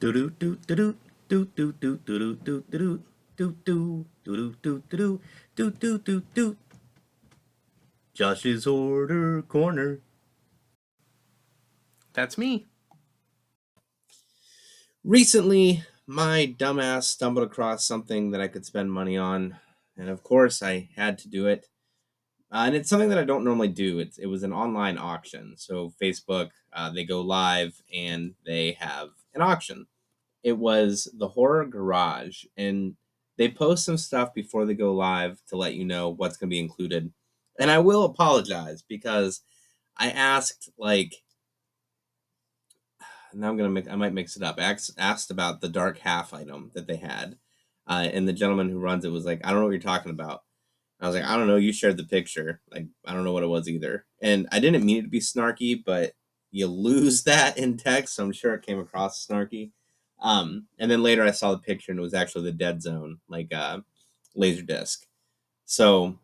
Do do do do do do do do do do do do do do do do do do do do. Josh's Order Corner. That's me. Recently, my dumbass stumbled across something that I could spend money on, and of course, I had to do it. And it's something that I don't normally do. It was an online auction. So, Facebook, they go live and they have an auction. It was the Horror Garage, and they post some stuff before they go live to let you know what's going to be included. And I will apologize because I asked, like, now I might mix it up. Asked about the dark half item that they had, and the gentleman who runs it was like, "I don't know what you're talking about." I was like, "I don't know. You shared the picture. Like, I don't know what it was either." And I didn't mean it to be snarky, but you lose that in text, so I'm sure it came across snarky. And then later I saw the picture, and it was actually the Dead Zone, like laser disc. So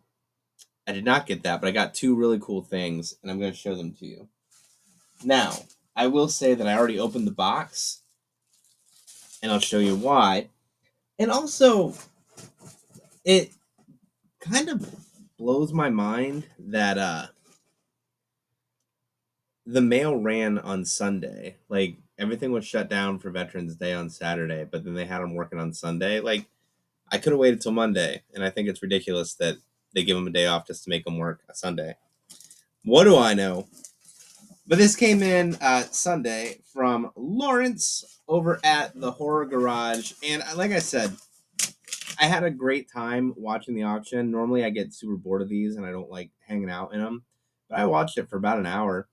I did not get that, but I got two really cool things, and I'm going to show them to you. Now, I will say that I already opened the box, and I'll show you why. And also, it kind of blows my mind that the mail ran on Sunday. Like everything was shut down for Veterans Day on Saturday, but then they had them working on Sunday. Like I could have waited till Monday, and I think it's ridiculous that they give them a day off just to make them work a Sunday. What do I know? But this came in Sunday from Lawrence over at the Horror Garage, and like I said, I had a great time watching the auction. Normally, I get super bored of these and I don't like hanging out in them, but I watched it for about an hour.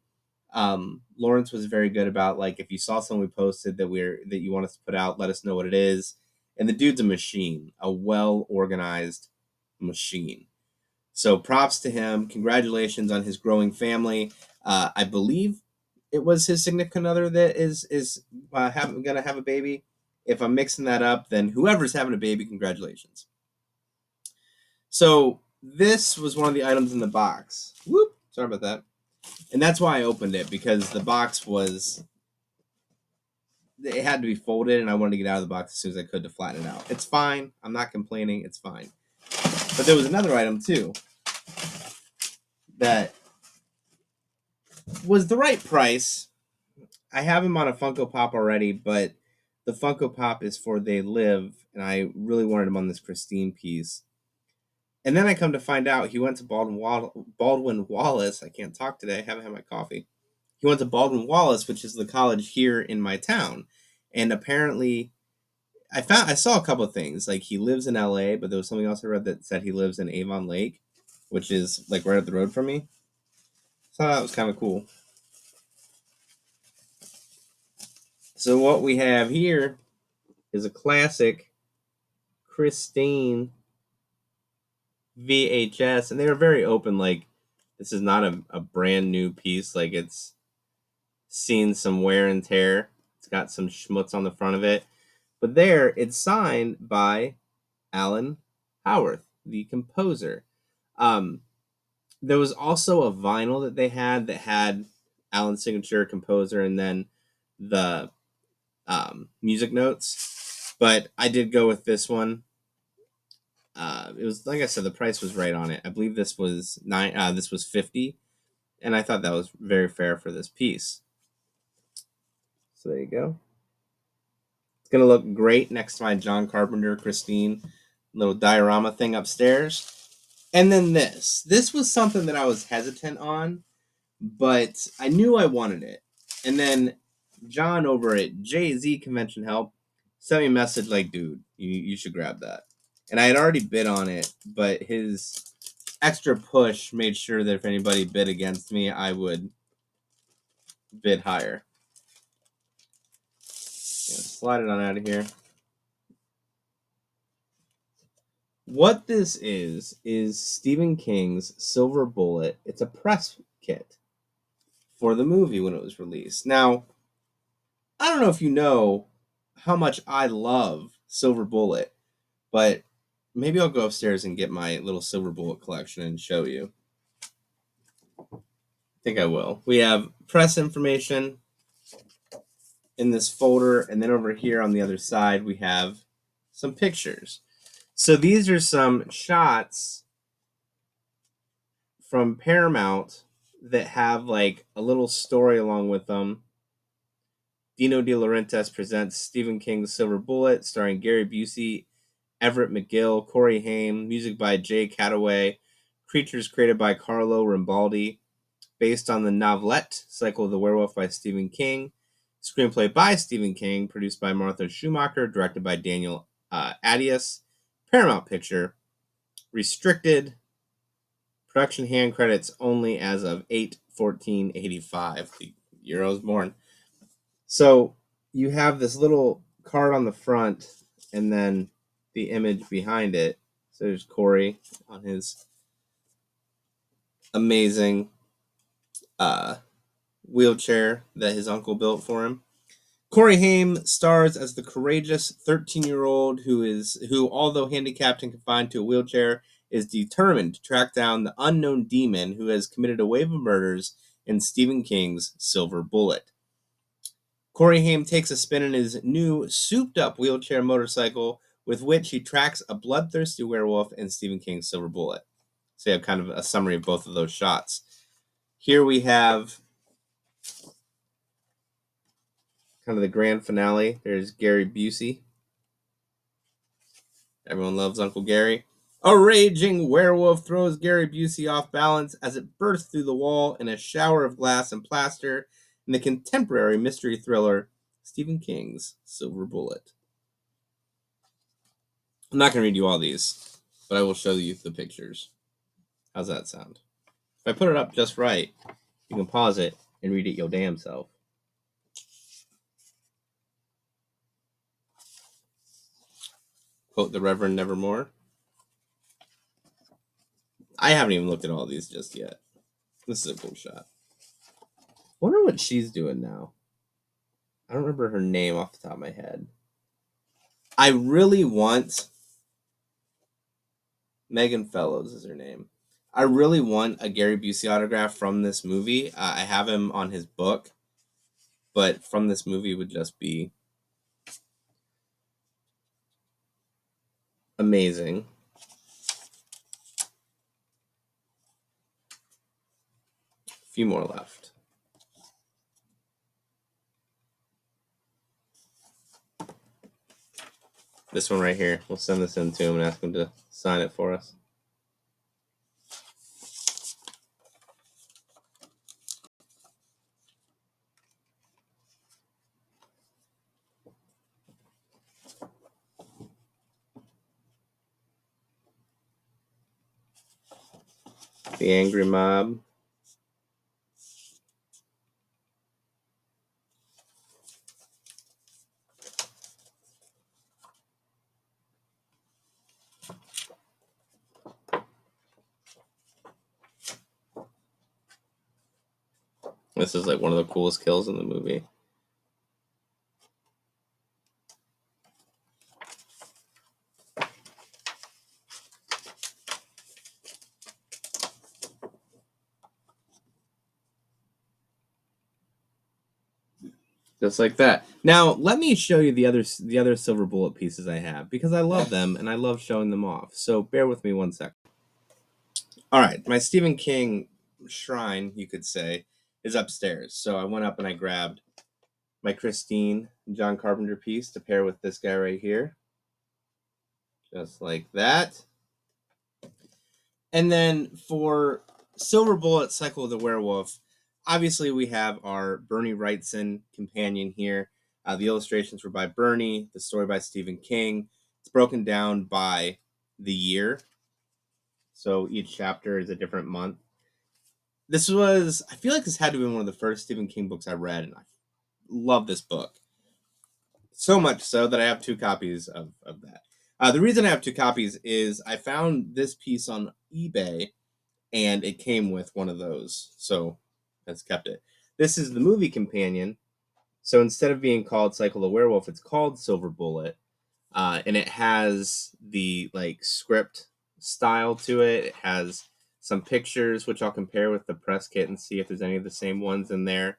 Lawrence was very good about like if you saw something we posted that you want us to put out, let us know what it is. And the dude's a machine, a well organized machine. So props to him. Congratulations on his growing family. I believe it was his significant other that is gonna have a baby. If I'm mixing that up, then whoever's having a baby, congratulations. So this was one of the items in the box. Whoop! Sorry about that. And that's why I opened it because the box was it had to be folded, and I wanted to get out of the box as soon as I could to flatten it out. It's fine. I'm not complaining. It's fine. But there was another item too that was the right price. I have him on a Funko Pop already, but the Funko Pop is for They Live, and I really wanted him on this pristine piece. And then I come to find out he went to Baldwin Wallace. I can't talk today. I haven't had my coffee. He went to Baldwin Wallace, which is the college here in my town. And apparently, I saw a couple of things. Like he lives in LA, but there was something else I read that said he lives in Avon Lake, which is like right up the road from me. So that was kind of cool. So what we have here is a classic Christine VHS, and they were very open. Like this is not a brand new piece. Like it's seen some wear and tear. It's got some schmutz on the front of it, but there it's signed by Alan Howarth, the composer. Um, there was also a vinyl that they had that had Alan's signature, composer, and then the music notes. But I did go with this one. It was like I said, the price was right on it. I believe this was nine. This was 50, and I thought that was very fair for this piece. So there you go. It's gonna look great next to my John Carpenter Christine little diorama thing upstairs. And then this was something that I was hesitant on, but I knew I wanted it. And then John over at Jay Z Convention Help sent me a message like, dude, you should grab that. And I had already bid on it, but his extra push made sure that if anybody bid against me, I would bid higher. Yeah, slide it on out of here. What this is Stephen King's Silver Bullet. It's a press kit for the movie when it was released. Now, I don't know if you know how much I love Silver Bullet, but maybe I'll go upstairs and get my little Silver Bullet collection and show you. I think I will. We have press information, in this folder, and then over here on the other side we have some pictures. So these are some shots from Paramount that have like a little story along with them. Dino De Laurentiis presents Stephen King's Silver Bullet, starring Gary Busey, Everett McGill, Corey Haim, music by Jay Cataway, creatures created by Carlo Rambaldi, based on the novelette Cycle of the Werewolf by Stephen King, screenplay by Stephen King, produced by Martha Schumacher, directed by Daniel Attias, Paramount Picture, restricted, production hand credits only as of 8/14/85, the year I was born. So you have this little card on the front and then the image behind it. So there's Corey on his amazing wheelchair that his uncle built for him. Corey Haim stars as the courageous 13-year-old who, although handicapped and confined to a wheelchair, is determined to track down the unknown demon who has committed a wave of murders in Stephen King's Silver Bullet. Corey Haim takes a spin in his new souped-up wheelchair motorcycle with which he tracks a bloodthirsty werewolf in Stephen King's Silver Bullet. So you have kind of a summary of both of those shots. Here we have kind of the grand finale. There's Gary Busey. Everyone loves Uncle Gary. A raging werewolf throws Gary Busey off balance as it bursts through the wall in a shower of glass and plaster in the contemporary mystery thriller Stephen King's Silver Bullet. I'm not going to read you all these, but I will show you the pictures. How's that sound? If I put it up just right, you can pause it and read it your damn self. Quote the Reverend Nevermore. I haven't even looked at all these just yet. This is a cool shot. Wonder what she's doing now. I don't remember her name off the top of my head. I really want Megan Fellows is her name. I really want a Gary Busey autograph from this movie. I have him on his book, but from this movie would just be amazing. A few more left. This one right here. We'll send this in to him and ask him to sign it for us. The Angry Mob. This is like one of the coolest kills in the movie. Just like that. Now, let me show you the other Silver Bullet pieces I have, because I love them and I love showing them off. So bear with me 1 second. All right, my Stephen King shrine, you could say, is upstairs. So I went up and I grabbed my Christine John Carpenter piece to pair with this guy right here. Just like that. And then for Silver Bullet Cycle of the Werewolf, obviously we have our Bernie Wrightson companion here. The illustrations were by Bernie, the story by Stephen King. It's broken down by the year. So each chapter is a different month. I feel like this had to be one of the first Stephen King books I read, and I love this book. So much so that I have 2 copies of that. The reason I have 2 copies is I found this piece on eBay, and it came with one of those, so that's kept it. This is the movie companion, so instead of being called Cycle of the Werewolf, it's called Silver Bullet, and it has the like script style to it. It has some pictures, which I'll compare with the press kit and see if there's any of the same ones in there.